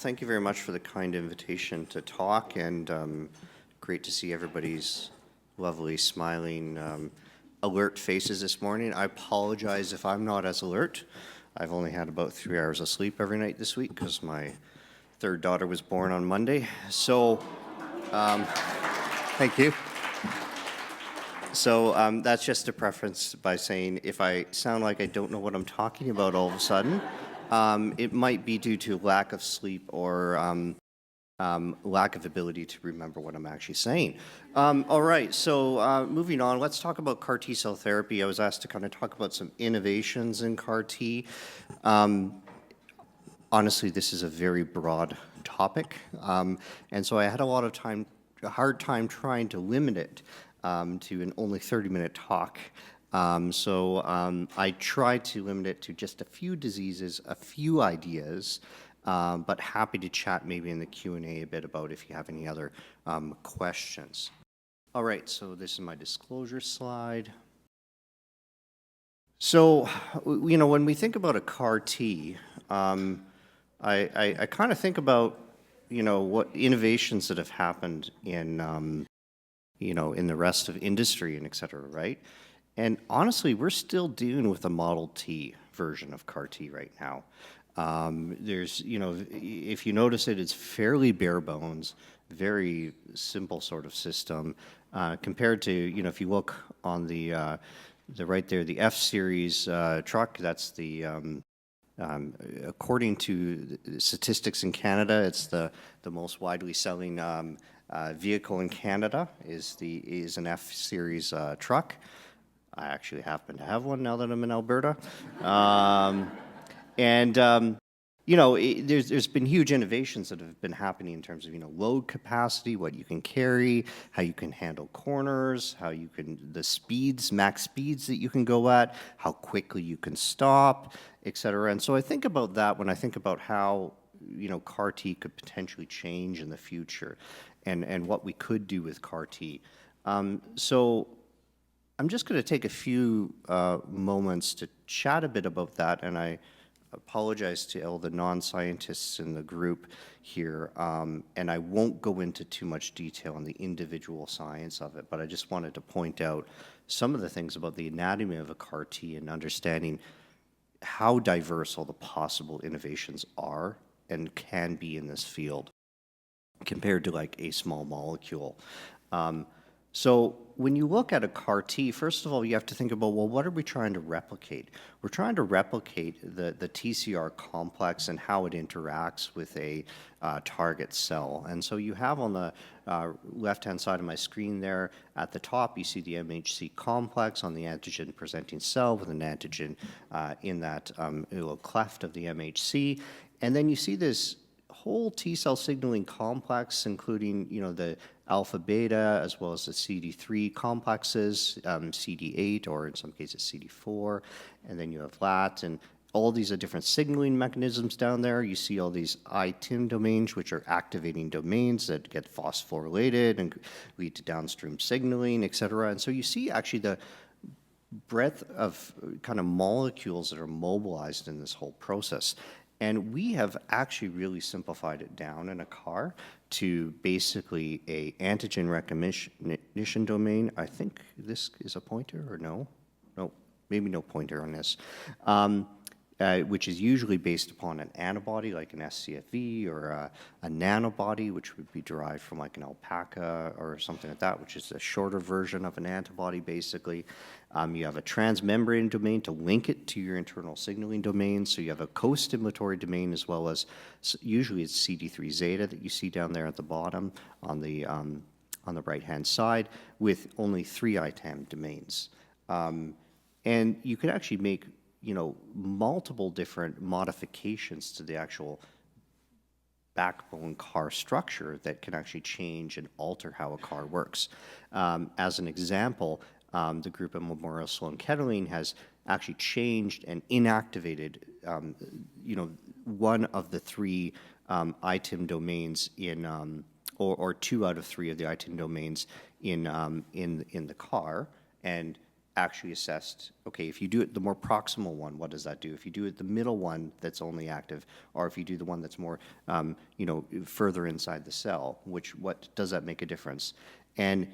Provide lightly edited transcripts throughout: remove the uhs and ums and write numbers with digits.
Thank you very much for the kind invitation to talk, and great to see everybody's lovely, smiling, alert faces this morning. I apologize if I'm not as alert. I've only had about 3 hours of sleep every night this week because my third daughter was born on Monday. So, thank you. So that's just a preference by saying if I sound like I don't know what I'm talking about all of a sudden, it might be due to lack of sleep or lack of ability to remember what I'm actually saying. All right, so moving on, let's talk about CAR T cell therapy. I was asked to kind of talk about some innovations in CAR T. Honestly, this is a very broad topic, and so I had a hard time trying to limit it to an only 30-minute talk. I tried to limit it to just a few diseases, a few ideas, but happy to chat maybe in the Q&A a bit about if you have any other questions. All right, so this is my disclosure slide. So, you know, when we think about a CAR T, I kind of think about, you know, what innovations that have happened in, you know, in the rest of industry and et cetera, right? And honestly, we're still dealing with a Model T version of CAR T right now. There's, you know, if you notice it, it's fairly bare bones, very simple sort of system compared to, you know, if you look on the right there, the F-Series truck, that's the, according to statistics in Canada, it's the most widely selling vehicle in Canada is an F-Series truck. I actually happen to have one now that I'm in Alberta. You know, there's been huge innovations that have been happening in terms of, you know, load capacity, what you can carry, how you can handle corners, how you can, the speeds, max speeds that you can go at, how quickly you can stop, et cetera. And so I think about that when I think about how, you know, CAR T could potentially change in the future and what we could do with CAR T. So I'm just going to take a few moments to chat a bit about that, and I apologize to all the non-scientists in the group here, and I won't go into too much detail on the individual science of it, but I just wanted to point out some of the things about the anatomy of a CAR T and understanding how diverse all the possible innovations are and can be in this field compared to like a small molecule. So when you look at a CAR T, first of all, you have to think about, well, what are we trying to replicate? We're trying to replicate the TCR complex and how it interacts with a target cell. And so you have on the left-hand side of my screen there, at the top, you see the MHC complex on the antigen-presenting cell with an antigen in that little cleft of the MHC. And then you see this whole T-cell signaling complex, including, you know, the alpha beta as well as the CD3 complexes, CD8 or in some cases CD4, and then you have that, and all these are different signaling mechanisms down there. You see all these ITIM domains, which are activating domains that get phosphorylated and lead to downstream signaling, et cetera. And so you see actually the breadth of kind of molecules that are mobilized in this whole process. And we have actually really simplified it down in a CAR to basically a antigen recognition domain. I think this is a pointer or no? No, maybe no pointer on this. Which is usually based upon an antibody like an SCFV or a nanobody, which would be derived from like an alpaca or something like that, which is a shorter version of an antibody basically. You have a transmembrane domain to link it to your internal signaling domain. So you have a co-stimulatory domain as well as, usually it's CD3 zeta that you see down there at the bottom on the right-hand side with only 3 ITAM domains. And you could actually make, you know, multiple different modifications to the actual backbone CAR structure that can actually change and alter how a CAR works. As an example, the group at Memorial Sloan Kettering has actually changed and inactivated, you know, one of the 3 ITIM domains in, or 2 out of 3 of the ITIM domains in the CAR, and actually assessed, okay, if you do it the more proximal one, what does that do? If you do it the middle one that's only active, or if you do the one that's more, further inside the cell, what does that make a difference? And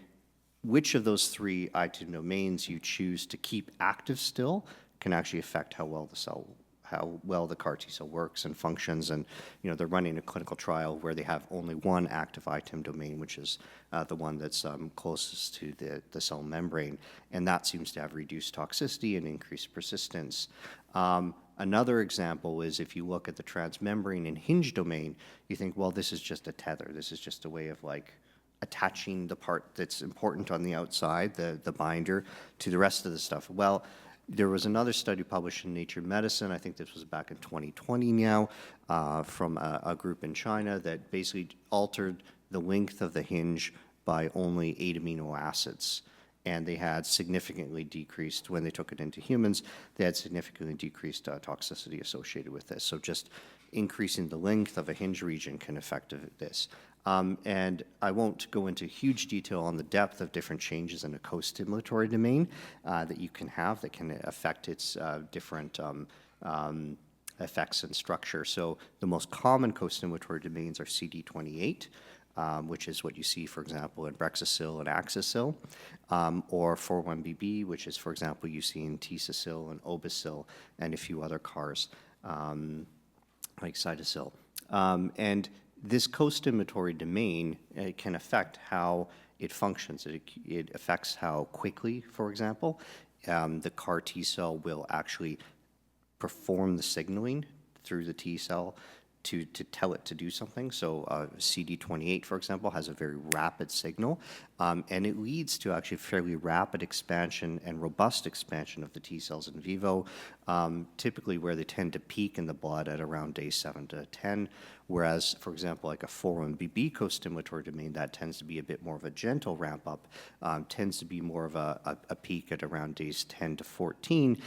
which of those three item domains you choose to keep active still can actually affect how well the CAR T cell works and functions. And they're running a clinical trial where they have only one active item domain, which is the one that's closest to the cell membrane, and that seems to have reduced toxicity and increased persistence. Another example is if you look at the transmembrane and hinge domain, you think, well, this is just a tether. This is just a way of attaching the part that's important on the outside, the binder, to the rest of the stuff. Well, there was another study published in Nature Medicine, I think this was back in 2020 now, from a group in China that basically altered the length of the hinge by only 8 amino acids. And they had significantly decreased, when they took it into humans, they had significantly decreased toxicity associated with this. So just increasing the length of a hinge region can affect this. And I won't go into huge detail on the depth of different changes in a co-stimulatory domain that you can have that can affect its different effects and structure. So the most common co-stimulatory domains are CD28, which is what you see, for example, in Brexacil and Axacil, or 4-1BB, which is, for example, you see in Tzacil and Obacil and a few other CARs, like Cytocil. And this co-stimulatory domain can affect how it functions. It affects how quickly, for example, the CAR T cell will actually perform the signaling through the T cell to tell it to do something. So CD28, for example, has a very rapid signal, and it leads to actually fairly rapid expansion and robust expansion of the T cells in vivo, typically where they tend to peak in the blood at around day 7 to 10, whereas, for example, like a 4-1BB co-stimulatory domain, that tends to be a bit more of a gentle ramp up, tends to be more of a peak at around days 10 to 14,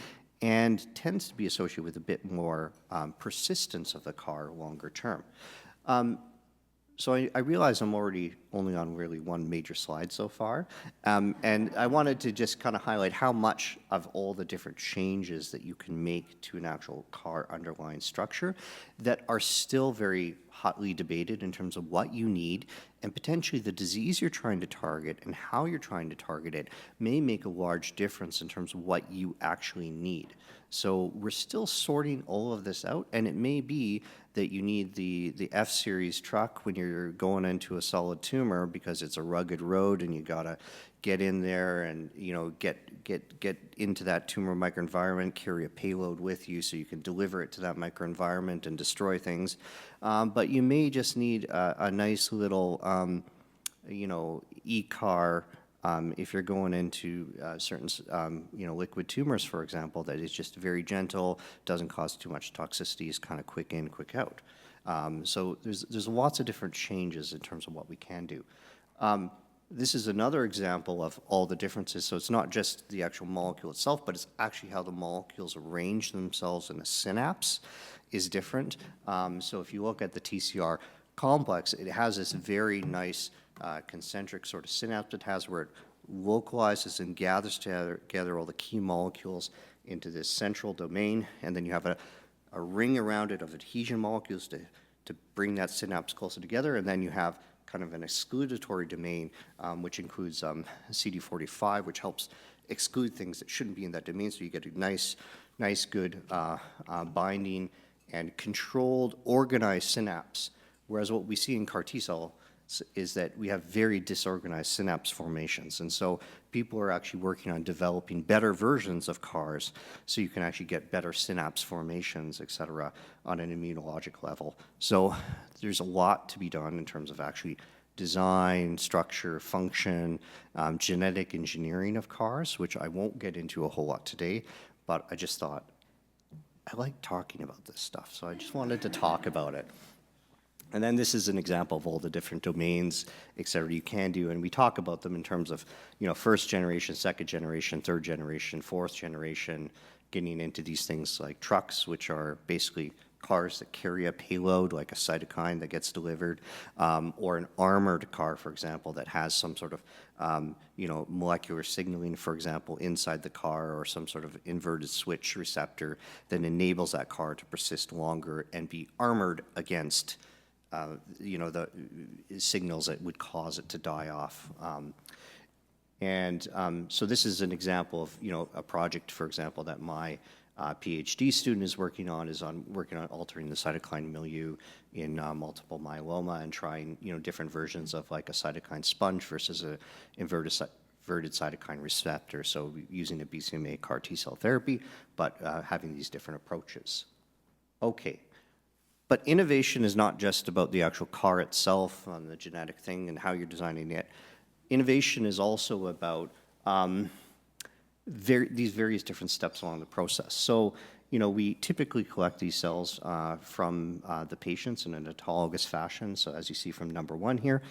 and tends to be associated with a bit more persistence of the CAR longer term. So I realize I'm already only on really one major slide so far, and I wanted to just kind of highlight how much of all the different changes that you can make to an actual CAR underlying structure that are still very hotly debated in terms of what you need, and potentially the disease you're trying to target and how you're trying to target it may make a large difference in terms of what you actually need. So we're still sorting all of this out, and it may be that you need the F-series truck when you're going into a solid tumor because it's a rugged road and you gotta get in there and get into that tumor microenvironment, carry a payload with you so you can deliver it to that microenvironment and destroy things. But you may just need a nice little e-CAR if you're going into certain liquid tumors, for example, that is just very gentle, doesn't cause too much toxicity, is kind of quick in, quick out. So there's lots of different changes in terms of what we can do. This is another example of all the differences. So it's not just the actual molecule itself, but it's actually how the molecules arrange themselves in a synapse is different. So if you look at the TCR complex, it has this very nice concentric sort of synapse it has where it localizes and gathers together all the key molecules into this central domain, and then you have a ring around it of adhesion molecules to bring that synapse closer together, and then you have kind of an excludatory domain, which includes CD45, which helps exclude things that shouldn't be in that domain, so you get a nice good binding and controlled, organized synapse, whereas what we see in CAR T cell is that we have very disorganized synapse formations. And so people are actually working on developing better versions of CARs so you can actually get better synapse formations, et cetera, on an immunologic level. So there's a lot to be done in terms of actually design, structure, function, genetic engineering of CARs, which I won't get into a whole lot today, but I just thought, I like talking about this stuff, so I just wanted to talk about it. And then this is an example of all the different domains, et cetera, you can do. And we talk about them in terms of, first generation, second generation, third generation, fourth generation, getting into these things like trucks, which are basically cars that carry a payload, like a cytokine that gets delivered, or an armored car, for example, that has some sort of molecular signaling, for example, inside the car, or some sort of inverted switch receptor that enables that car to persist longer and be armored against the signals that would cause it to die off. So this is an example of, a project, for example, that my PhD student is working on altering the cytokine milieu in multiple myeloma and trying, different versions of like a cytokine sponge versus a inverted cytokine receptor. So using a BCMA CAR T cell therapy, but having these different approaches. Okay. But innovation is not just about the actual CAR itself, on the genetic thing and how you're designing it. Innovation is also about these various different steps along the process. So, we typically collect these cells from the patients in an autologous fashion, so as you see from number 1 here.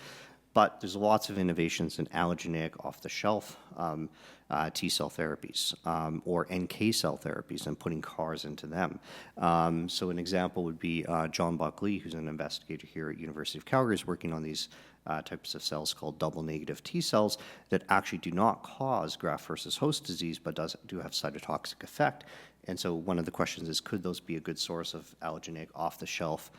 But there's lots of innovations in allogeneic, off-the-shelf T-cell therapies or NK cell therapies and putting CARs into them. So an example would be John Buckley, who's an investigator here at University of Calgary, is working on these types of cells called double negative T cells that actually do not cause graft versus host disease, but do have cytotoxic effect. And so one of the questions is, could those be a good source of allogeneic off-the-shelf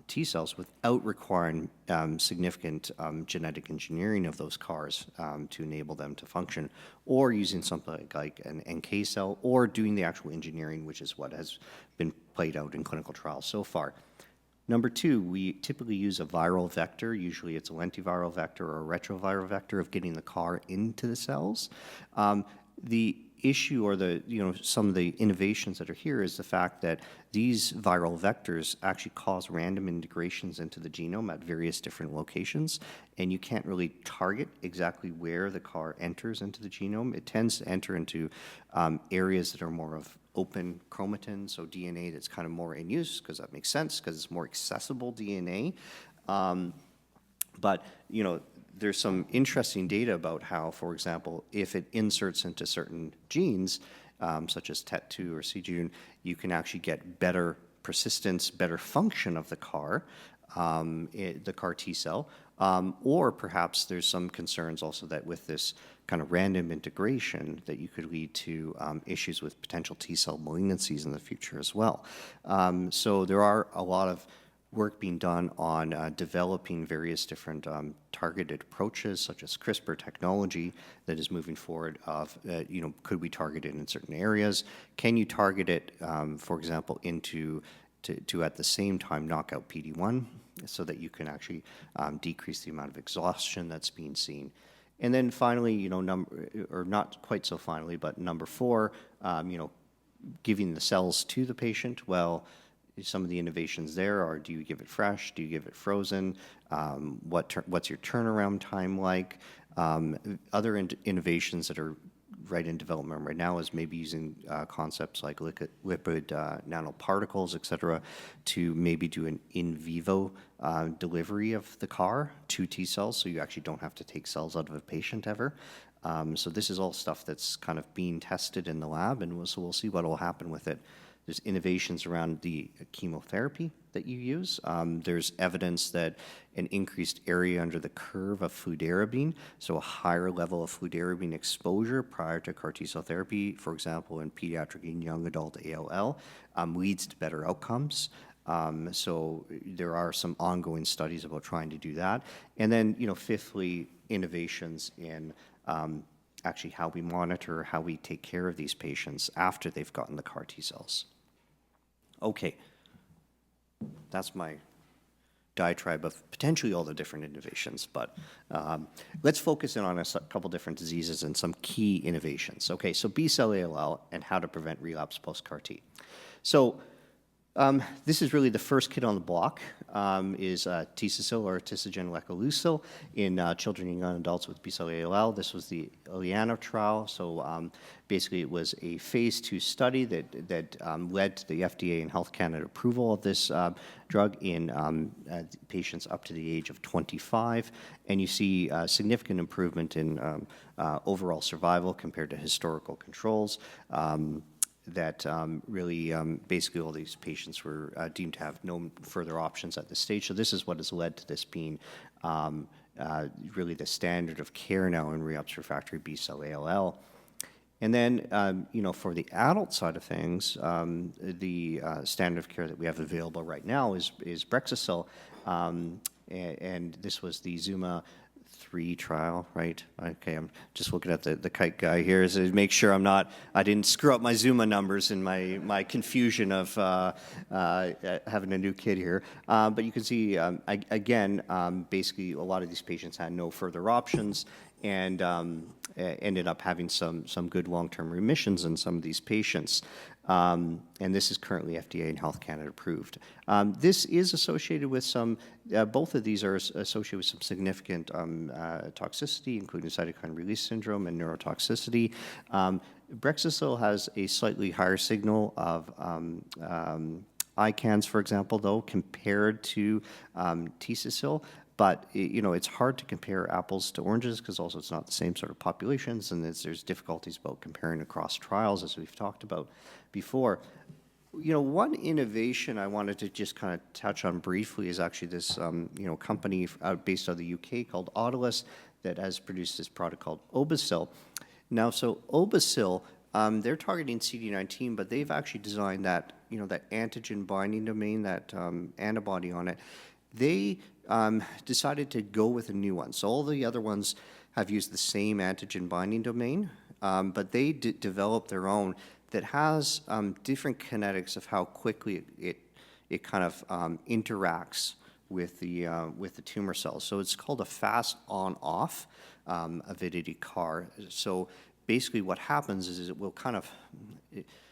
T cells without requiring significant genetic engineering of those CARs to enable them to function, or using something like an NK cell, or doing the actual engineering, which is what has been played out in clinical trials so far. Number 2, we typically use a viral vector. Usually it's a lentiviral vector or a retroviral vector of getting the CAR into the cells. The issue, or some of the innovations that are here, is the fact that these viral vectors actually cause random integrations into the genome at various different locations, and you can't really target exactly where the CAR enters into the genome. It tends to enter into areas that are more of open chromatin, so DNA that's kind of more in use, because that makes sense, because it's more accessible DNA. But there's some interesting data about how, for example, if it inserts into certain genes, such as TET2 or c-Jun, you can actually get better persistence, better function of the CAR, the CAR T cell, or perhaps there's some concerns also that with this kind of random integration that you could lead to issues with potential T cell malignancies in the future as well. So there are a lot of work being done on developing various different targeted approaches, such as CRISPR technology that is moving forward of, could we target it in certain areas? Can you target it, for example, to at the same time knock out PD-1 so that you can actually decrease the amount of exhaustion that's being seen? And then finally, or not quite so finally, but number 4, giving the cells to the patient. Well, some of the innovations there are, do you give it fresh? Do you give it frozen? What's your turnaround time like? Other innovations that are right in development right now is maybe using concepts like lipid nanoparticles, et cetera, to maybe do an in vivo delivery of the CAR to T cells, so you actually don't have to take cells out of a patient ever. So this is all stuff that's kind of being tested in the lab, and so we'll see what will happen with it. There's innovations around the chemotherapy that you use. There's evidence that an increased area under the curve of fludarabine, so a higher level of fludarabine exposure prior to CAR T cell therapy, for example, in pediatric and young adult ALL, leads to better outcomes. So there are some ongoing studies about trying to do that. And then, fifthly, innovations in actually how we monitor, how we take care of these patients after they've gotten the CAR T cells. Okay, that's my diatribe of potentially all the different innovations, but let's focus in on a couple different diseases and some key innovations. Okay, so B-cell ALL and how to prevent relapse post-CAR T. So this is really the first kid on the block, is Tisacil or tisagen lecalucil in children and young adults with B-cell ALL. This was the Ileana trial. So basically it was a phase 2 study that led to the FDA and Health Canada approval of this drug in patients up to the age of 25. And you see significant improvement in overall survival compared to historical controls. that really basically all these patients were deemed to have no further options at this stage. So this is what has led to this being really the standard of care now in relapsed refractory B-cell ALL. And then, for the adult side of things, the standard of care that we have available right now is Brexucil, and this was the ZUMA-3 trial, right? Okay, I'm just looking at the kite guy here to make sure I didn't screw up my ZUMA numbers in my confusion of having a new kid here. But you can see, again, basically a lot of these patients had no further options, and ended up having some good long-term remissions in some of these patients. And this is currently FDA and Health Canada approved. This is associated with both of these are associated with some significant toxicity, including cytokine release syndrome and neurotoxicity. Brexucil has a slightly higher signal of ICANS, for example, though, compared to Tzacil. But it's hard to compare apples to oranges because also it's not the same sort of populations, and there's difficulties about comparing across trials, as we've talked about before. One innovation I wanted to just kind of touch on briefly is actually this company based out of the UK called Autolus that has produced this product called Obe-cel. Now, so Obe-cel, they're targeting CD19, but they've actually designed that that antigen binding domain, that antibody on it. They decided to go with a new one. So all the other ones have used the same antigen binding domain, but they developed their own that has different kinetics of how quickly it kind of interacts with the tumor cells. So it's called a fast on-off avidity CAR. So basically what happens is it will kind of,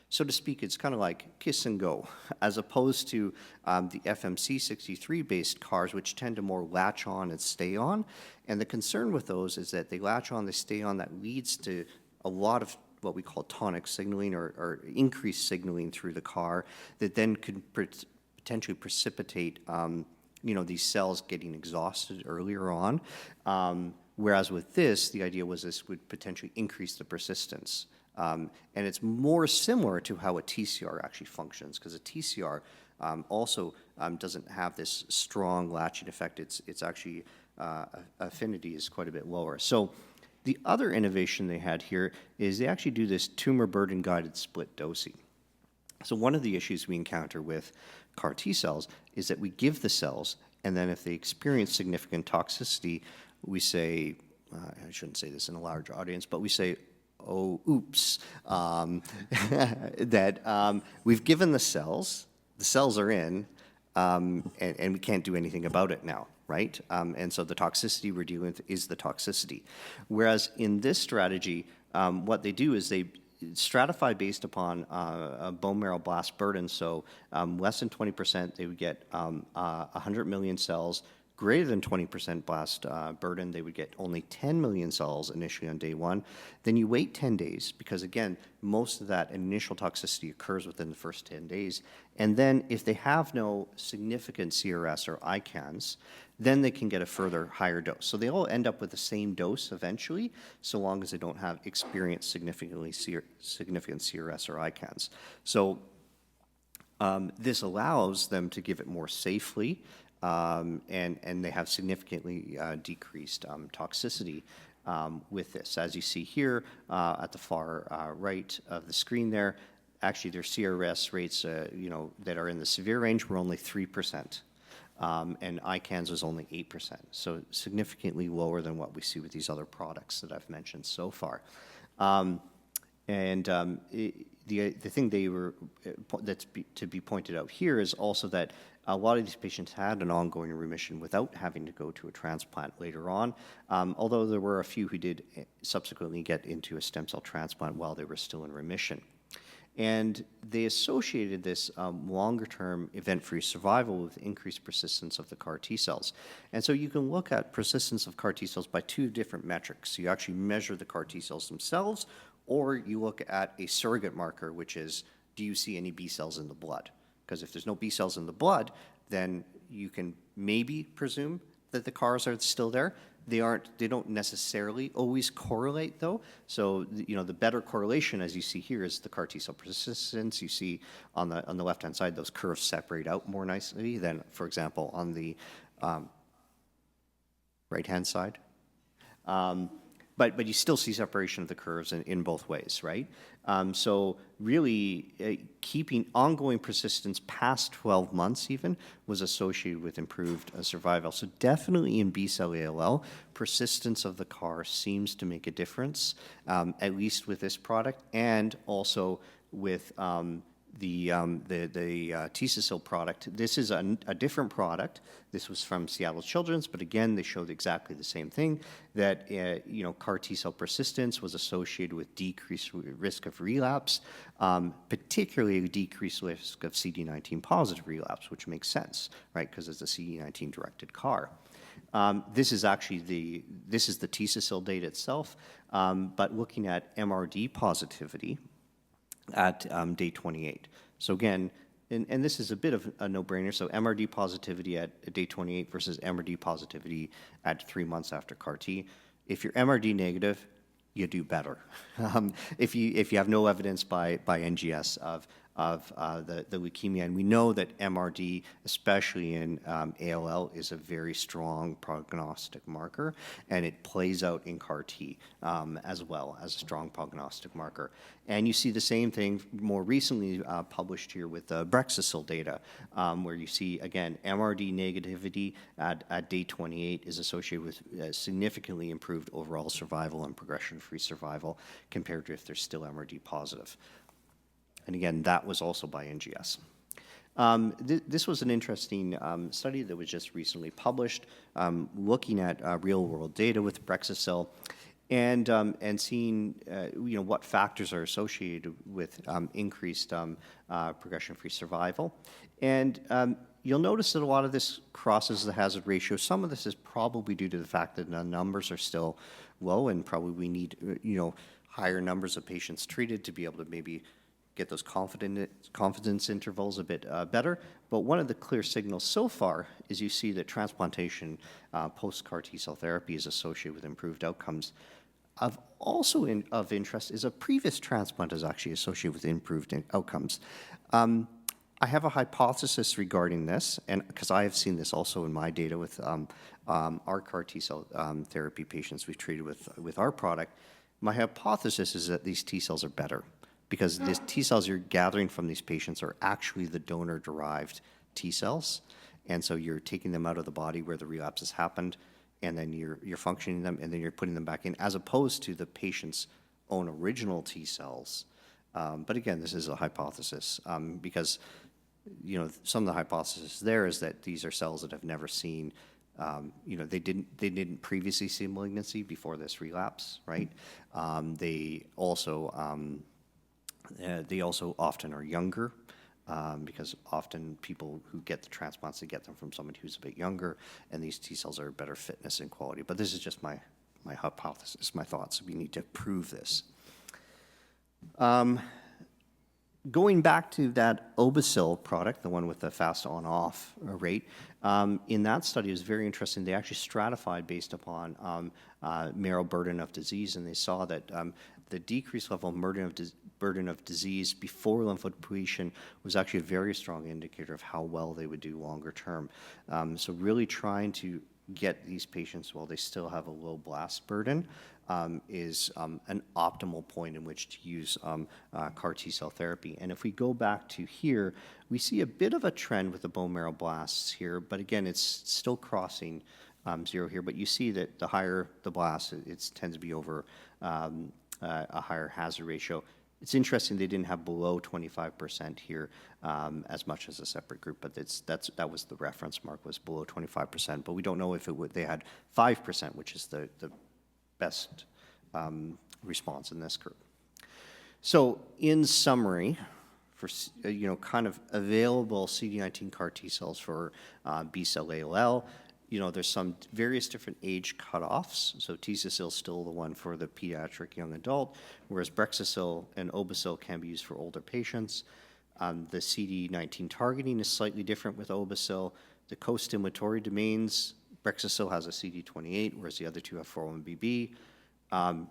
so to speak, it's kind of like kiss and go, as opposed to the FMC63-based CARs, which tend to more latch on and stay on. And the concern with those is that they latch on, they stay on, that leads to a lot of what we call tonic signaling or increased signaling through the CAR that then could potentially precipitate these cells getting exhausted earlier on. Whereas with this, the idea was this would potentially increase the persistence. And it's more similar to how a TCR actually functions, because a TCR also doesn't have this strong latching effect. It's actually affinity is quite a bit lower. So the other innovation they had here is they actually do this tumor burden guided split dosing. So one of the issues we encounter with CAR T cells is that we give the cells, and then if they experience significant toxicity, we say, I shouldn't say this in a large audience, but we say, oh, oops, that we've given the cells are in, and we can't do anything about it now, right? And so the toxicity we're dealing with is the toxicity. Whereas in this strategy, what they do is they stratify based upon a bone marrow blast burden. So less than 20%, they would get 100 million cells. Greater than 20% blast burden, they would get only 10 million cells initially on day one. Then you wait 10 days because, again, most of that initial toxicity occurs within the first 10 days. And then if they have no significant CRS or ICANS, then they can get a further higher dose. So they all end up with the same dose eventually, so long as they don't have experienced significant CRS or ICANS. So this allows them to give it more safely, and they have significantly decreased toxicity with this. As you see here at the far right of the screen there, actually their CRS rates that are in the severe range were only 3%, and ICANS was only 8%, so significantly lower than what we see with these other products that I've mentioned so far. The thing that's to be pointed out here is also that a lot of these patients had an ongoing remission without having to go to a transplant later on, although there were a few who did subsequently get into a stem cell transplant while they were still in remission. And they associated this longer-term event-free survival with increased persistence of the CAR T cells. And so you can look at persistence of CAR T cells by two different metrics. You actually measure the CAR T cells themselves, or you look at a surrogate marker, which is, do you see any B cells in the blood? Because if there's no B cells in the blood, then you can maybe presume that the CARs are still there, They don't necessarily always correlate though. So, the better correlation, as you see here, is the CAR T cell persistence. You see on the left-hand side, those curves separate out more nicely than, for example, on the right-hand side. But you still see separation of the curves in both ways, right? So really, keeping ongoing persistence past 12 months even was associated with improved survival. So definitely in B-cell ALL, persistence of the CAR seems to make a difference, at least with this product, and also with the T-cell product. This is a different product. This was from Seattle Children's, but again, they showed exactly the same thing, that CAR T-cell persistence was associated with decreased risk of relapse, particularly decreased risk of CD19 positive relapse, which makes sense, right, because it's a CD19 directed CAR. This is actually the T-cell data itself, but looking at MRD positivity at day 28. So again, and this is a bit of a no-brainer, so MRD positivity at day 28 versus MRD positivity at 3 months after CAR T. If you're MRD negative, you do better. If you have no evidence by NGS of the leukemia, and we know that MRD, especially in ALL, is a very strong prognostic marker, and it plays out in CAR T as well as a strong prognostic marker. And you see the same thing more recently published here with the Brexucil data, where you see, again, MRD negativity at day 28 is associated with significantly improved overall survival and progression-free survival compared to if they're still MRD positive. And again, that was also by NGS. This was an interesting study that was just recently published, looking at real-world data with Brexucil and seeing what factors are associated with increased progression-free survival. And you'll notice that a lot of this crosses the hazard ratio. Some of this is probably due to the fact that the numbers are still low, and probably we need higher numbers of patients treated to be able to maybe get those confidence intervals a bit better. But one of the clear signals so far is you see that transplantation post-CAR T-cell therapy is associated with improved outcomes. Of interest is a previous transplant is actually associated with improved outcomes. I have a hypothesis regarding this, and because I have seen this also in my data with our CAR T-cell therapy patients we've treated with our product. My hypothesis is that these T-cells are better, because these T-cells you're gathering from these patients are actually the donor-derived T-cells, and so you're taking them out of the body where the relapse has happened, and then you're functioning them, and then you're putting them back in, as opposed to the patient's own original T-cells. But again, this is a hypothesis, because some of the hypothesis there is that these are cells that have never seen, they didn't previously see malignancy before this relapse, right? They also often are younger, because often people who get the transplants, they get them from somebody who's a bit younger, and these T cells are better fitness and quality. But this is just my hypothesis, my thoughts. We need to prove this. Going back to that Obe-cel product, the one with the fast on-off rate, in that study it was very interesting. They actually stratified based upon marrow burden of disease, and they saw that the decreased level of burden of disease before lymphodepletion was actually a very strong indicator of how well they would do longer term. So really trying to get these patients while they still have a low blast burden is an optimal point in which to use CAR T-cell therapy. And if we go back to here, we see a bit of a trend with the bone marrow blasts here, but again, it's still crossing zero here. But you see that the higher the blast, it tends to be over a higher hazard ratio. It's interesting they didn't have below 25% here as much as a separate group, but that was the reference mark, was below 25%. But we don't know if they had 5%, which is the best response in this group. So in summary, for kind of available CD19 CAR T cells for B-cell ALL, there's some various different age cutoffs. So T-cell is still the one for the pediatric young adult, whereas Brexucil and Obe-cel can be used for older patients. The CD19 targeting is slightly different with Obe-cel. The co-stimulatory domains Brexasil has a CD28, whereas the other two have 4-1BB.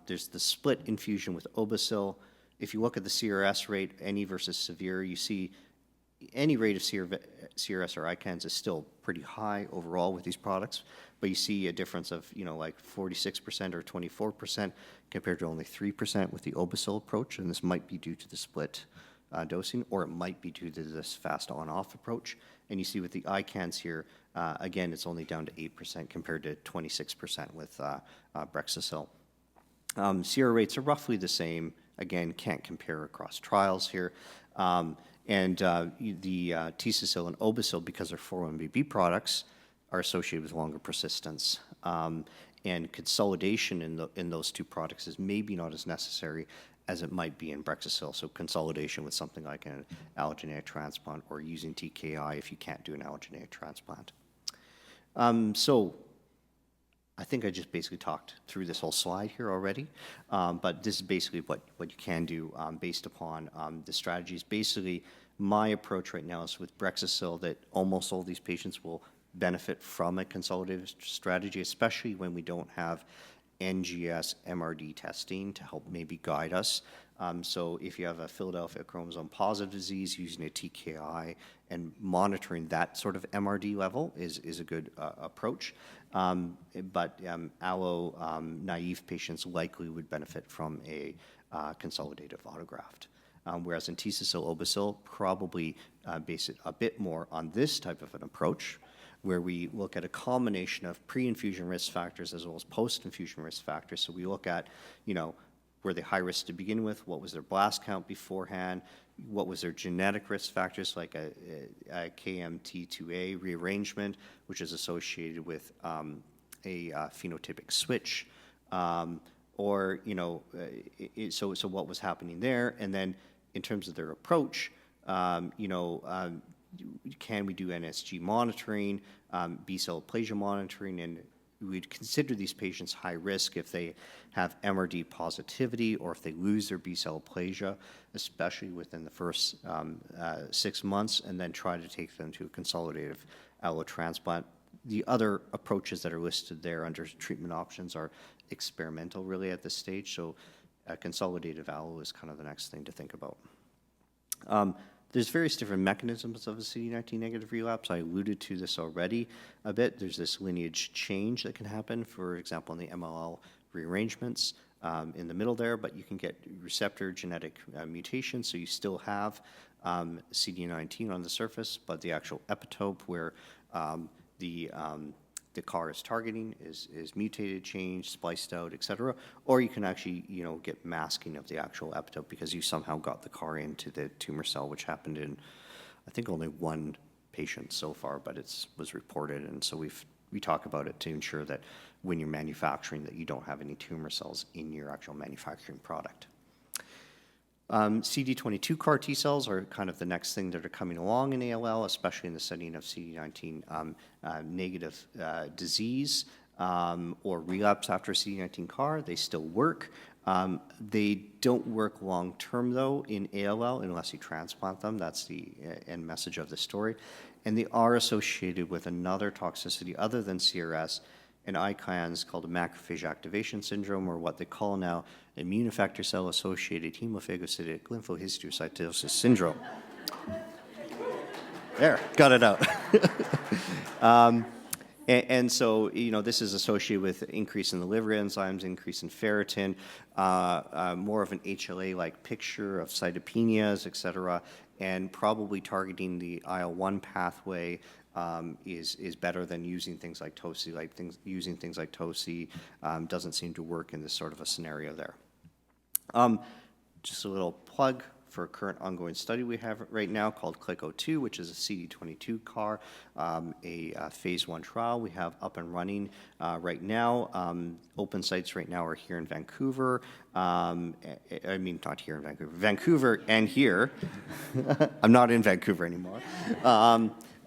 There's the split infusion with Obesil. If you look at the CRS rate, any versus severe, you see any rate of CRS or ICANS is still pretty high overall with these products, but you see a difference of, like 46% or 24% compared to only 3% with the Obesil approach, and this might be due to the split dosing, or it might be due to this fast on-off approach. And you see with the ICANS here, again, it's only down to 8% compared to 26% with Brexasil. CR rates are roughly the same. Again, can't compare across trials here. And the Tzacil and Obesil, because they're 4-1BB products, are associated with longer persistence. And consolidation in those two products is maybe not as necessary as it might be in Brexasil. So consolidation with something like an allogeneic transplant or using TKI if you can't do an allogeneic transplant. So I think I just basically talked through this whole slide here already, but this is basically what you can do based upon the strategies. Basically, my approach right now is with Brexasil that almost all these patients will benefit from a consolidated strategy, especially when we don't have NGS MRD testing to help maybe guide us. So if you have a Philadelphia chromosome positive disease, using a TKI and monitoring that sort of MRD level is a good approach. But allo naive patients likely would benefit from a consolidative autograft. Whereas in Tzacil, Obesil, probably base it a bit more on this type of an approach, where we look at a combination of pre-infusion risk factors as well as post-infusion risk factors. So we look at, were they high risk to begin with? What was their blast count beforehand? What was their genetic risk factors, like a KMT2A rearrangement, which is associated with a phenotypic switch? So what was happening there? And then in terms of their approach, can we do NSG monitoring, B-cell aplasia monitoring, and we'd consider these patients high risk if they have MRD positivity or if they lose their B-cell aplasia, especially within the first 6 months, and then try to take them to a consolidative allotransplant. The other approaches that are listed there under treatment options are experimental really at this stage, so a consolidative allo is kind of the next thing to think about. There's various different mechanisms of a CD19 negative relapse. I alluded to this already a bit. There's this lineage change that can happen, for example, in the MLL rearrangements in the middle there, but you can get receptor genetic mutations, so you still have CD19 on the surface, but the actual epitope where the CAR is targeting is mutated, changed, spliced out, et cetera. Or you can actually, get masking of the actual epitope because you somehow got the CAR into the tumor cell, which happened in, I think, only one patient so far, but it was reported. And so we talk about it to ensure that when you're manufacturing that you don't have any tumor cells in your actual manufacturing product. CD22 CAR T cells are kind of the next thing that are coming along in ALL, especially in the setting of CD19 negative disease or relapse after CD19 CAR. They still work. They don't work long term though in ALL unless you transplant them. That's the end message of the story. And they are associated with another toxicity other than CRS and ICANS called a macrophage activation syndrome, or what they call now immune effector cell associated hemophagocytic lymphohistiocytosis syndrome. There, got it out. And so, this is associated with increase in the liver enzymes, increase in ferritin, more of an HLA-like picture of cytopenias, et cetera, and probably targeting the IL-1 pathway is better than using things like TOSI. Using things like TOSI doesn't seem to work in this sort of a scenario there. Just a little plug for a current ongoing study we have right now called CLICO-2, which is a CD22 CAR, a phase 1 trial we have up and running right now. Open sites right now are here in Vancouver. I mean, not here in Vancouver. Vancouver and here. I'm not in Vancouver anymore.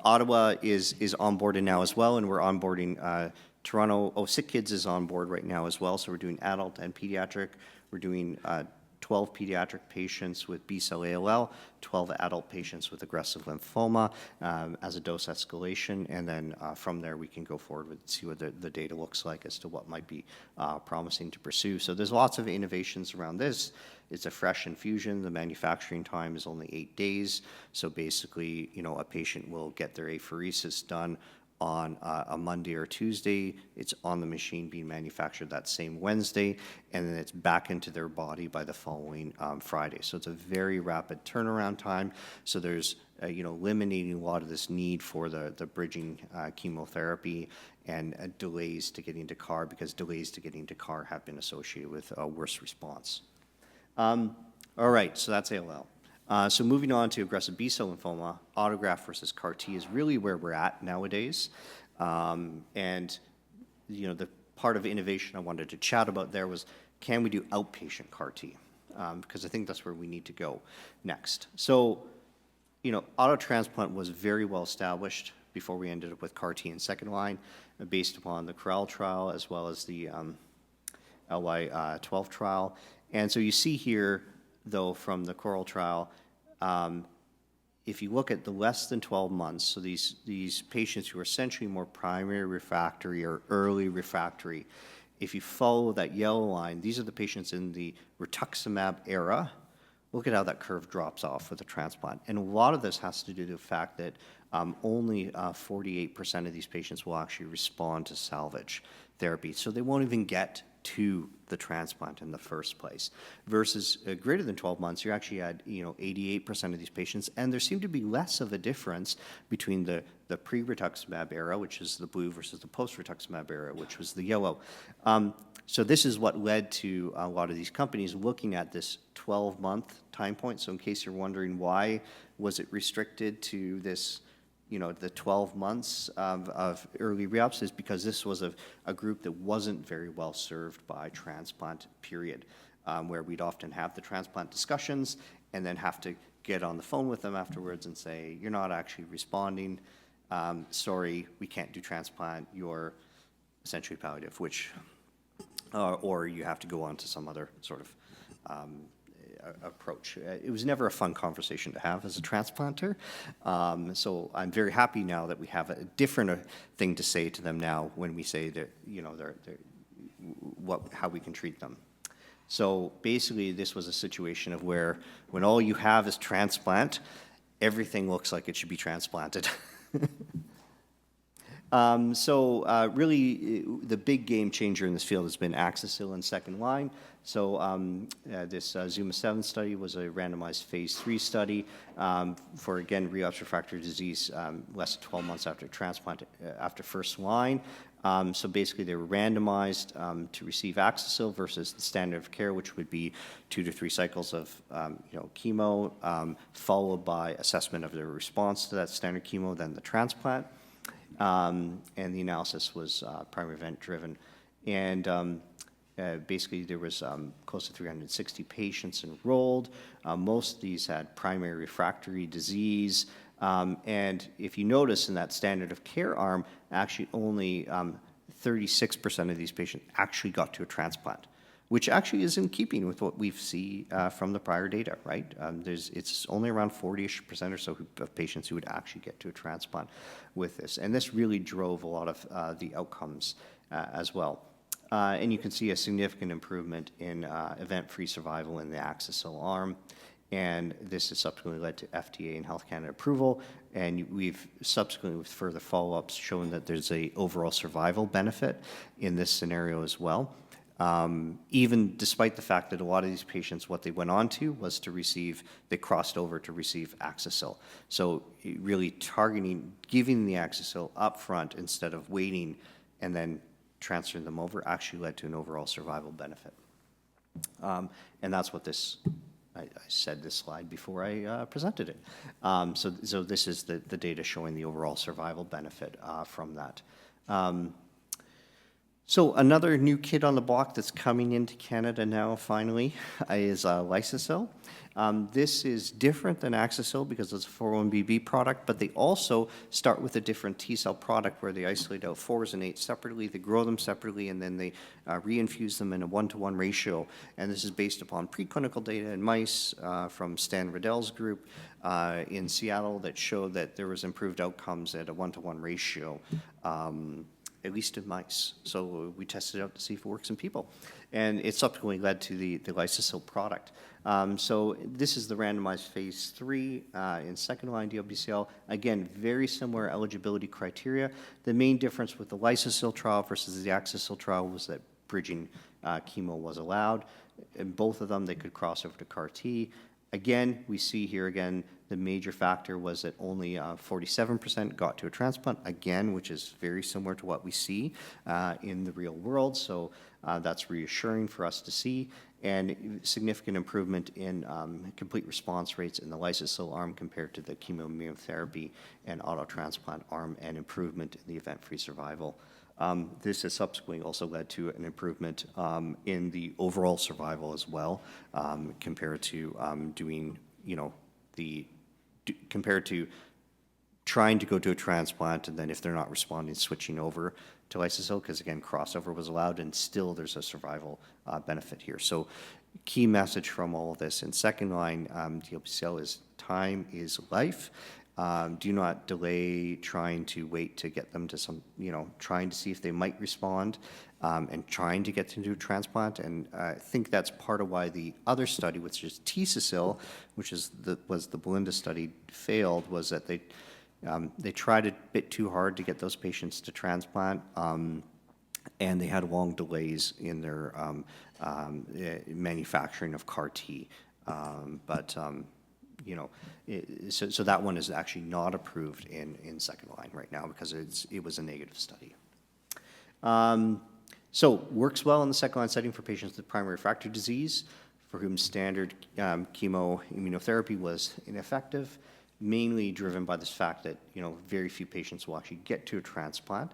Ottawa is onboarded now as well, and we're onboarding Toronto. Sick Kids is on board right now as well, so we're doing adult and pediatric. We're doing 12 pediatric patients with B-cell ALL, 12 adult patients with aggressive lymphoma as a dose escalation, and then from there we can go forward with see what the data looks like as to what might be promising to pursue. So there's lots of innovations around this. It's a fresh infusion. The manufacturing time is only 8 days. So basically, a patient will get their apheresis done on a Monday or Tuesday. It's on the machine being manufactured that same Wednesday, and then it's back into their body by the following Friday. So it's a very rapid turnaround time. So there's eliminating a lot of this need for the bridging chemotherapy and delays to getting to CAR, because delays to getting to CAR have been associated with a worse response. All right, so that's ALL. So moving on to aggressive B-cell lymphoma, autograft versus CAR T is really where we're at nowadays. And the part of innovation I wanted to chat about there was, can we do outpatient CAR T? Because I think that's where we need to go next. So, auto transplant was very well established before we ended up with CAR T in second line, based upon the CORAL trial as well as the LY12 trial. And so you see here, though, from the CORAL trial, if you look at the less than 12 months, so these patients who are essentially more primary refractory or early refractory, if you follow that yellow line, these are the patients in the rituximab era. Look at how that curve drops off with a transplant. And a lot of this has to do with the fact that only 48% of these patients will actually respond to salvage therapy. So they won't even get to the transplant in the first place. Versus greater than 12 months, you actually had 88% of these patients, and there seemed to be less of a difference between the pre-rituximab era, which is the blue, versus the post-rituximab era, which was the yellow. So this is what led to a lot of these companies looking at this 12-month time point. So in case you're wondering why was it restricted to this, the 12 months of early relapse, is because this was a group that wasn't very well served by transplant, period, where we'd often have the transplant discussions and then have to get on the phone with them afterwards and say, you're not actually responding, sorry, we can't do transplant, you're essentially palliative, which, or you have to go on to some other sort of approach. It was never a fun conversation to have as a transplanter. So I'm very happy now that we have a different thing to say to them now when we say that, how we can treat them. So basically this was a situation of where when all you have is transplant, everything looks like it should be transplanted. Really, the big game changer in this field has been Axicil in second line. So this ZUMA-7 study was a randomized phase 3 study for, again, relapsed refractory disease less than 12 months after transplant, after first line. So basically, they were randomized to receive Axicil versus the standard of care, which would be 2 to 3 cycles of chemo, followed by assessment of their response to that standard chemo, then the transplant. And the analysis was primary event driven. And basically, there was close to 360 patients enrolled. Most of these had primary refractory disease. And if you notice in that standard of care arm, actually only 36% of these patients actually got to a transplant, which actually is in keeping with what we've seen from the prior data, right? It's only around 40% or so of patients who would actually get to a transplant with this. And this really drove a lot of the outcomes as well. And you can see a significant improvement in event-free survival in the Axicil arm. And this has subsequently led to FDA and Health Canada approval. And we've subsequently, with further follow-ups, shown that there's a overall survival benefit in this scenario as well. Even despite the fact that a lot of these patients, what they went on to was to receive, they crossed over to receive Axicil. So really targeting, giving the Axicil up front instead of waiting and then transferring them over actually led to an overall survival benefit. And that's what this, I said this slide before I presented it. So this is the data showing the overall survival benefit from that. So another new kid on the block that's coming into Canada now, finally, is Lysocil. This is different than Axicil because it's a 4-1BB product, but they also start with a different T-cell product where they isolate out 4s and 8s separately, they grow them separately, and then they reinfuse them in a 1-to-1 ratio. And this is based upon preclinical data in mice from Stan Riddell's group in Seattle that showed that there was improved outcomes at a 1-to-1 ratio. At least in mice. So we tested it out to see if it works in people. And it subsequently led to the Lysocil product. So this is the randomized phase 3 in second-line DLBCL. Again, very similar eligibility criteria. The main difference with the Lysocil trial versus the Axicil trial was that bridging chemo was allowed. In both of them, they could cross over to CAR T. Again, we see here again, the major factor was that only 47% got to a transplant, again, which is very similar to what we see in the real world. So that's reassuring for us to see, and significant improvement in complete response rates in the Lysocil arm compared to the chemoimmunotherapy and autotransplant arm, and improvement in the event-free survival. This has subsequently also led to an improvement in the overall survival as well, compared to doing, compared to trying to go to a transplant, and then if they're not responding, switching over to Lysocil, because again, crossover was allowed, and still there's a survival benefit here. So key message from all of this in second-line DLBCL is time is life. Do not delay trying to wait to get them to some, trying to see if they might respond, and trying to get them to do a transplant. And I think that's part of why the other study, which is T-Cecil, which was the Belinda study, failed, was that they tried a bit too hard to get those patients to transplant, and they had long delays in their manufacturing of CAR T. So that one is actually not approved in second line right now because it was a negative study. So works well in the second line setting for patients with primary refractory disease for whom standard chemoimmunotherapy was ineffective, mainly driven by this fact that very few patients will actually get to a transplant,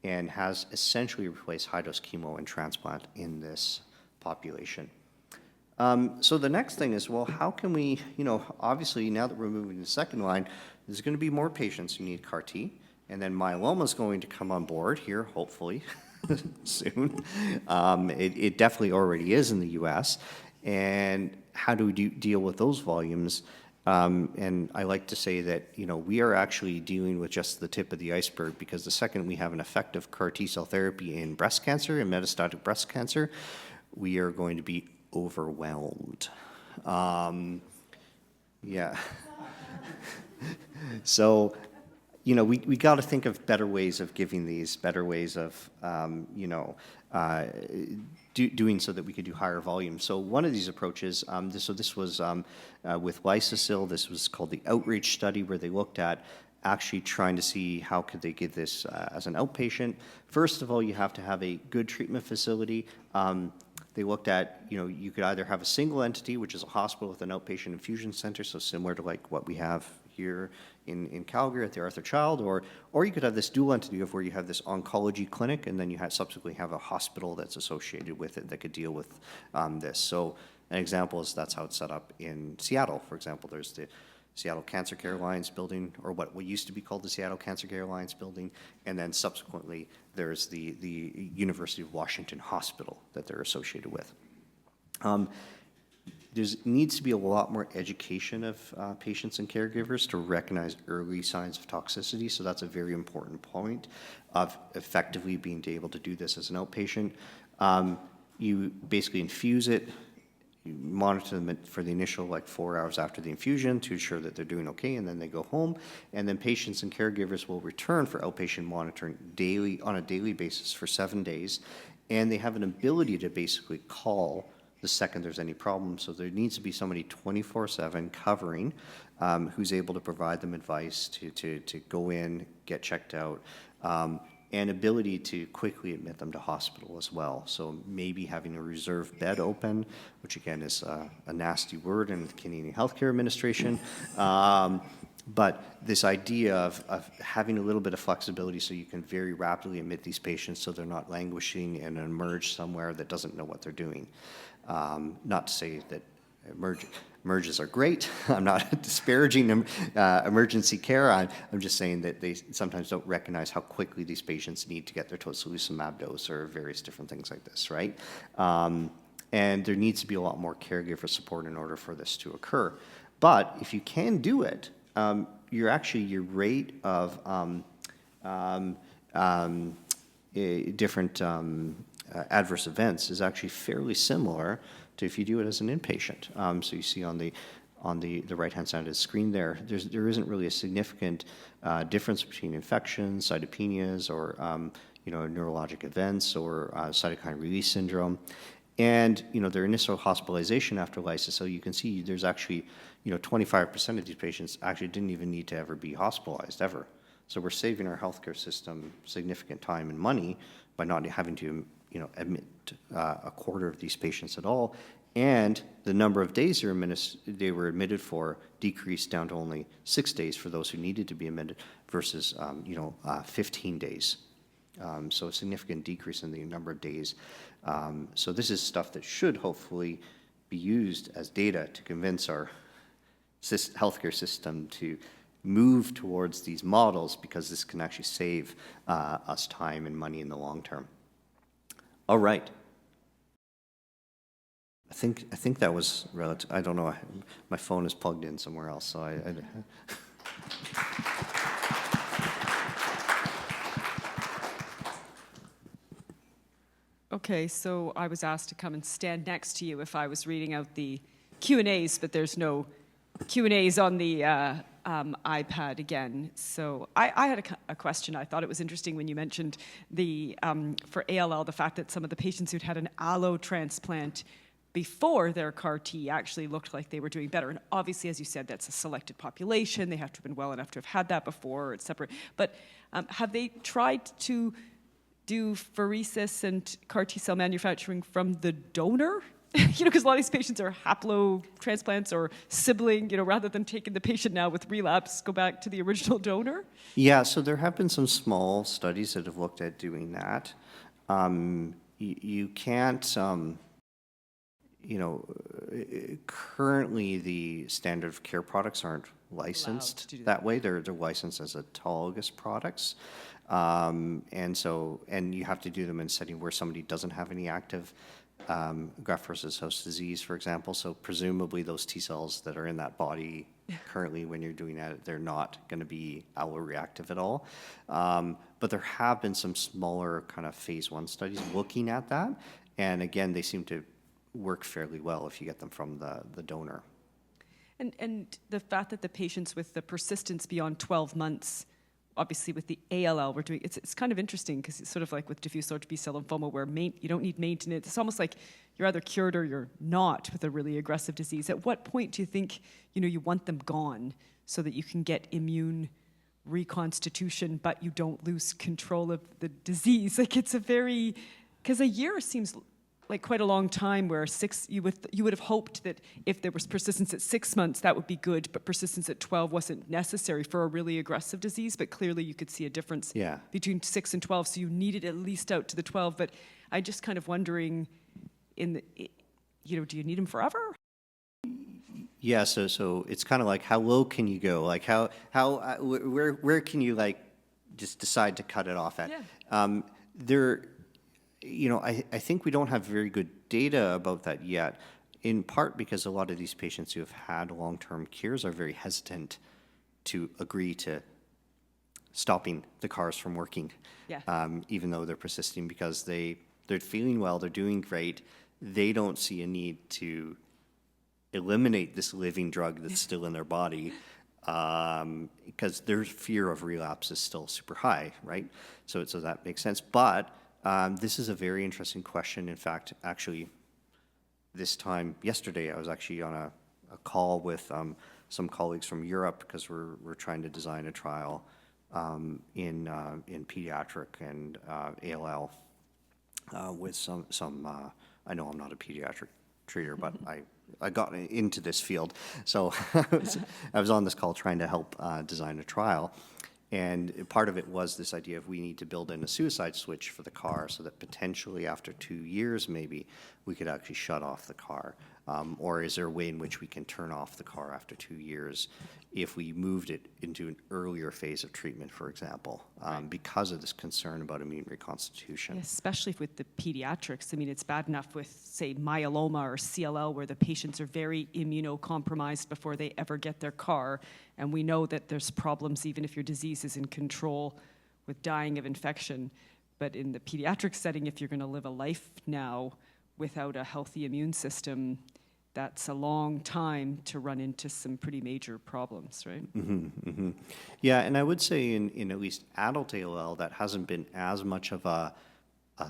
and has essentially replaced high-dose chemo and transplant in this population. So the next thing is, well, how can we, obviously now that we're moving to second line, there's going to be more patients who need CAR T, and then myeloma is going to come on board here, hopefully, soon. It definitely already is in the US. And how do we deal with those volumes? And I like to say that, we are actually dealing with just the tip of the iceberg, because the second we have an effective CAR T-cell therapy in breast cancer and metastatic breast cancer, we are going to be overwhelmed. Yeah. So, we got to think of better ways of giving these, better ways of, doing so that we could do higher volume. So one of these approaches, this was with Lysocil. This was called the Outreach study, where they looked at actually trying to see how could they give this as an outpatient. First of all, you have to have a good treatment facility. They looked at, you could either have a single entity, which is a hospital with an outpatient infusion center, so similar to like what we have here in Calgary at the Arthur Child, or you could have this dual entity of where you have this oncology clinic, and then you subsequently have a hospital that's associated with it that could deal with this. So an example is that's how it's set up in Seattle. For example, there's the Seattle Cancer Care Alliance building, or what used to be called the Seattle Cancer Care Alliance building, and then subsequently there's the University of Washington Hospital that they're associated with. There needs to be a lot more education of patients and caregivers to recognize early signs of toxicity, so that's a very important point of effectively being able to do this as an outpatient. You basically infuse it, you monitor them for the initial 4 hours after the infusion to ensure that they're doing okay, and then they go home. And then patients and caregivers will return for outpatient monitoring on a daily basis for 7 days. And they have an ability to basically call the second there's any problem. So there needs to be somebody 24/7 covering who's able to provide them advice to go in, get checked out, and ability to quickly admit them to hospital as well. So maybe having a reserve bed open, which again is a nasty word in the Canadian Healthcare Administration, But this idea of having a little bit of flexibility so you can very rapidly admit these patients so they're not languishing in an emerge somewhere that doesn't know what they're doing. Not to say that emerges are great. I'm not disparaging emergency care. I'm just saying that they sometimes don't recognize how quickly these patients need to get their tocilizumab dose or various different things like this, right? And there needs to be a lot more caregiver support in order for this to occur. But if you can do it, your rate of different adverse events is actually fairly similar to if you do it as an inpatient. So you see on the right-hand side of the screen there isn't really a significant difference between infections, cytopenias, or neurologic events or cytokine release syndrome. And their initial hospitalization after lysis. So you can see there's actually 25% of these patients actually didn't even need to ever be hospitalized ever. So we're saving our healthcare system significant time and money by not having to admit a quarter of these patients at all. And the number of days they were admitted for decreased down to only 6 days for those who needed to be admitted versus 15 days. So a significant decrease in the number of days. So this is stuff that should hopefully be used as data to convince our healthcare system to move towards these models, because this can actually save us time and money in the long term. All right. I think that was relative. I don't know. My phone is plugged in somewhere else, so Okay, so I was asked to come and stand next to you if I was reading out the Q&As, but there's no Q&As on the iPad again. So I had a question. I thought it was interesting when you mentioned for ALL, the fact that some of the patients who'd had an allo transplant before their CAR T actually looked like they were doing better. And obviously, as you said, that's a selected population. They have to have been well enough to have had that before. It's separate. But have they tried to do pheresis and CAR T cell manufacturing from the donor? Because a lot of these patients are haplo transplants or sibling, rather than taking the patient now with relapse, go back to the original donor? Yeah, so there have been some small studies that have looked at doing that. You can't, currently the standard of care products aren't licensed that way. They're licensed as autologous products. And you have to do them in a setting where somebody doesn't have any active graft versus host disease, for example. So presumably those T cells that are in that body currently when you're doing that, they're not going to be alloreactive at all. But there have been some smaller kind of phase 1 studies looking at that. And again, they seem to work fairly well if you get them from the donor. And the fact that the patients with the persistence beyond 12 months, obviously with the ALL, we're doing, it's kind of interesting because it's sort of like with diffuse large B-cell lymphoma where you don't need maintenance. It's almost like you're either cured or you're not with a really aggressive disease. At what point do you think, you want them gone so that you can get immune reconstitution, but you don't lose control of the disease? Like because a year seems like quite a long time where you would have hoped that if there was persistence at 6 months, that would be good, but persistence at 12 wasn't necessary for a really aggressive disease, but clearly you could see a difference between 6 and 12, so you needed at least out to the 12, but I just kind of wondering, do you need them forever? Yeah, so it's kind of like, how low can you go? Like where can you just decide to cut it off at? Yeah. I think we don't have very good data about that yet, in part because a lot of these patients who have had long-term cures are very hesitant to agree to stopping the CARs from working, even though they're persisting, because they're feeling well, they're doing great. They don't see a need to eliminate this living drug that's still in their body, because their fear of relapse is still super high, right? So that makes sense. But this is a very interesting question. In fact, actually, yesterday, I was actually on a call with some colleagues from Europe because we're trying to design a trial in pediatric and ALL with some. I know I'm not a pediatric treater, but I got into this field. So I was on this call trying to help design a trial. And part of it was this idea of we need to build in a suicide switch for the car so that potentially after 2 years, maybe, we could actually shut off the car. Or is there a way in which we can turn off the car after 2 years if we moved it into an earlier phase of treatment, for example, because of this concern about immune reconstitution? Especially with the pediatrics. I mean, it's bad enough with, say, myeloma or CLL, where the patients are very immunocompromised before they ever get their CAR. And we know that there's problems even if your disease is in control with dying of infection. But in the pediatric setting, if you're going to live a life now without a healthy immune system, that's a long time to run into some pretty major problems, right? Yeah, and I would say in at least adult ALL, that hasn't been as much of a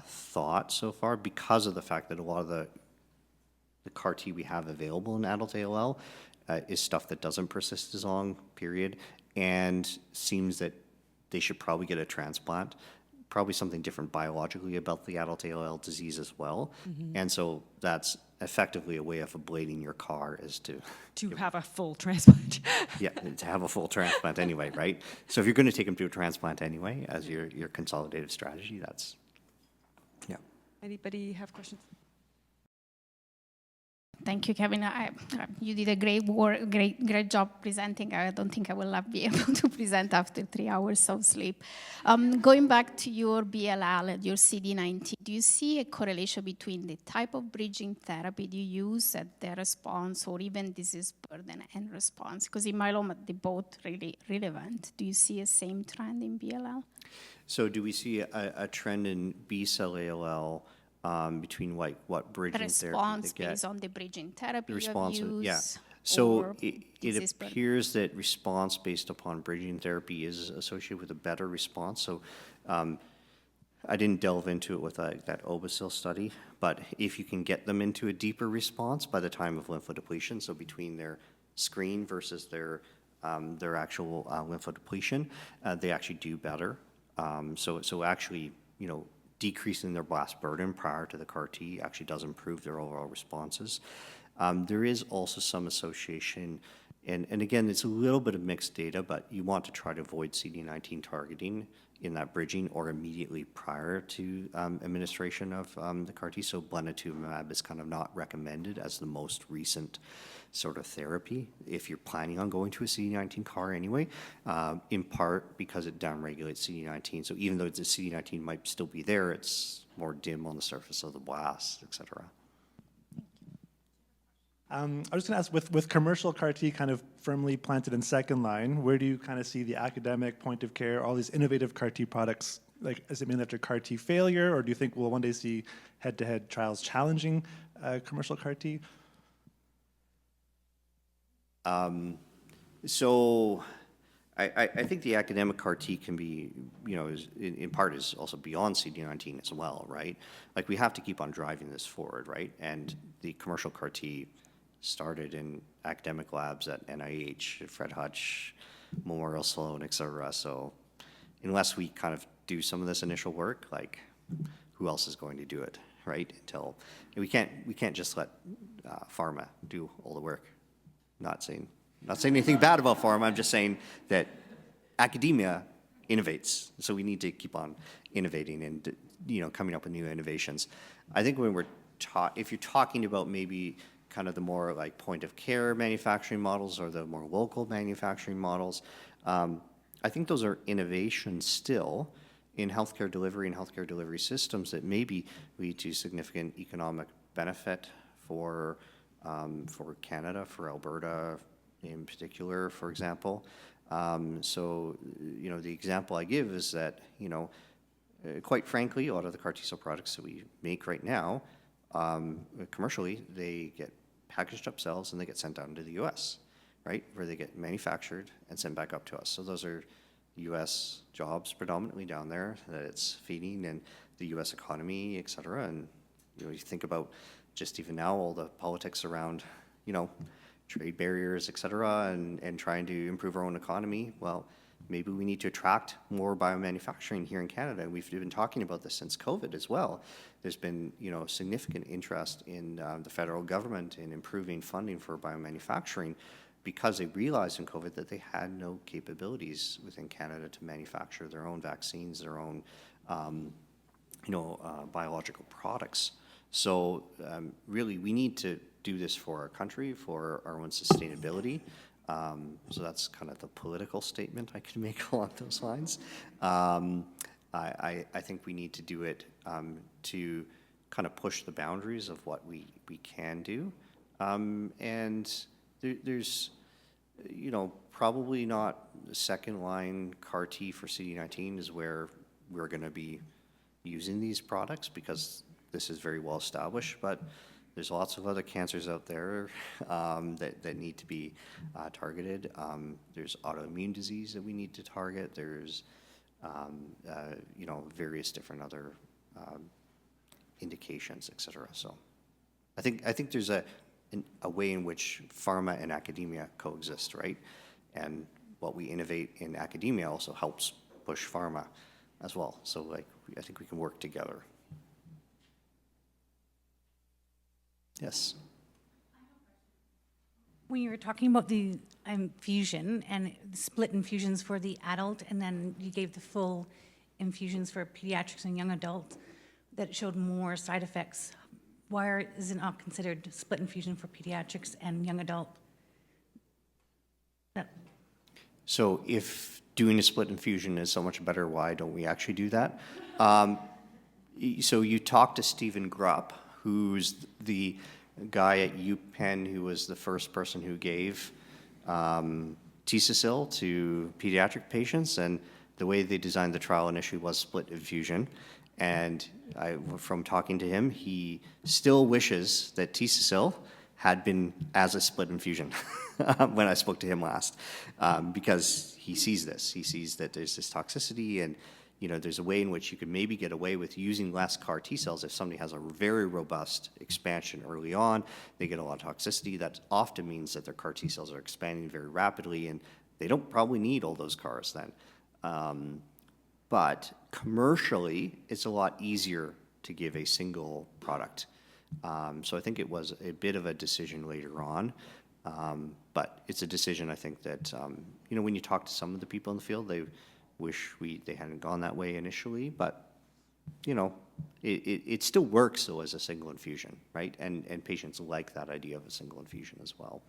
thought so far because of the fact that a lot of the CAR T we have available in adult ALL is stuff that doesn't persist as long, period, and seems that they should probably get a transplant. Probably something different biologically about the adult ALL disease as well. And so that's effectively a way of ablating your CAR is to have a full transplant. yeah, to have a full transplant anyway, right? So if you're going to take them to a transplant anyway as your consolidated strategy, that's, yeah. Anybody have questions? Thank you, Kevin. You did a great job presenting. I don't think I will be able to present after 3 hours of sleep. Going back to your BLL and your CD19, do you see a correlation between the type of bridging therapy you use and the response, or even disease burden and response? Because in myeloma, they're both really relevant. Do you see a same trend in BLL? So do we see a trend in B-cell ALL between what bridging therapy they Response get? based on the bridging therapy The response, you have yeah. used, So or it disease burden? appears that response based upon bridging therapy is associated with a better response. So I didn't delve into it with that Obasil study, but if you can get them into a deeper response by the time of lymphodepletion, so between their screen versus their actual lymphodepletion, they actually do better. So actually, decreasing their blast burden prior to the CAR T actually does improve their overall responses. There is also some association, and again, it's a little bit of mixed data, but you want to try to avoid CD19 targeting in that bridging or immediately prior to administration of the CAR T. So blinatumomab is kind of not recommended as the most recent sort of therapy if you're planning on going to a CD19 CAR anyway, in part because it downregulates CD19. So even though the CD19 might still be there, it's more dim on the surface of the blast, et cetera. I was going to ask, with commercial CAR T kind of firmly planted in second line, where do you kind of see the academic point of care, all these innovative CAR T products, like, does it mean after CAR T failure, or do you think we'll one day see head-to-head trials challenging commercial CAR T? So I think the academic CAR T can be, in part is also beyond CD19 as well, right? Like we have to keep on driving this forward, right? And the commercial CAR T started in academic labs at NIH, Fred Hutch, Memorial Sloan, et cetera. So unless we kind of do some of this initial work, like who else is going to do it, right? Until we can't just let pharma do all the work. Not saying anything bad about pharma. I'm just saying that academia innovates, so we need to keep on innovating and coming up with new innovations. I think when if you're talking about maybe kind of the more like point of care manufacturing models or the more local manufacturing models, I think those are innovations still in healthcare delivery and healthcare delivery systems that maybe lead to significant economic benefit for Canada, for Alberta in particular, for example. So, the example I give is that, quite frankly, a lot of the CAR T-cell products that we make right now, commercially, they get packaged up cells and they get sent down to the U.S., right, where they get manufactured and sent back up to us. So those are U.S. jobs predominantly down there that it's feeding and the U.S. economy, et cetera. And, you think about just even now all the politics around, trade barriers, et cetera, and trying to improve our own economy. Well, maybe we need to attract more biomanufacturing here in Canada. And we've been talking about this since COVID as well. There's been, significant interest in the federal government in improving funding for biomanufacturing because they realized in COVID that they had no capabilities within Canada to manufacture their own vaccines, their own, biological products. So really, we need to do this for our country, for our own sustainability. So that's kind of the political statement I can make along those lines. I think we need to do it to kind of push the boundaries of what we can do. And there's, probably not the second line CAR T for CD19 is where we're going to be using these products because this is very well established, but there's lots of other cancers out there that need to be targeted. There's autoimmune disease that we need to target. There's, various different other indications, et cetera. So I think there's a way in which pharma and academia coexist, right? And what we innovate in academia also helps push pharma as well. So I think we can work together. Yes. When you were talking about the infusion and split infusions for the adult, and then you gave the full infusions for pediatrics and young adults, that showed more side effects. Why is it not considered split infusion for pediatrics and young adult? So if doing a split infusion is so much better, why don't we actually do that? So you talked to Stephen Grupp, who's the guy at UPenn who was the first person who gave T-Cecil to pediatric patients, and the way they designed the trial initially was split infusion. And from talking to him, he still wishes that T-Cecil had been as a split infusion when I spoke to him last, because he sees this. He sees that there's this toxicity, and there's a way in which you could maybe get away with using less CAR T cells if somebody has a very robust expansion early on. They get a lot of toxicity. That often means that their CAR T cells are expanding very rapidly, and they don't probably need all those CARs then. But commercially, it's a lot easier to give a single product. So I think it was a bit of a decision later on. But it's a decision, I think, that, when you talk to some of the people in the field, they wish they hadn't gone that way initially, but it still works though as a single infusion, right? And patients like that idea of a single infusion as well.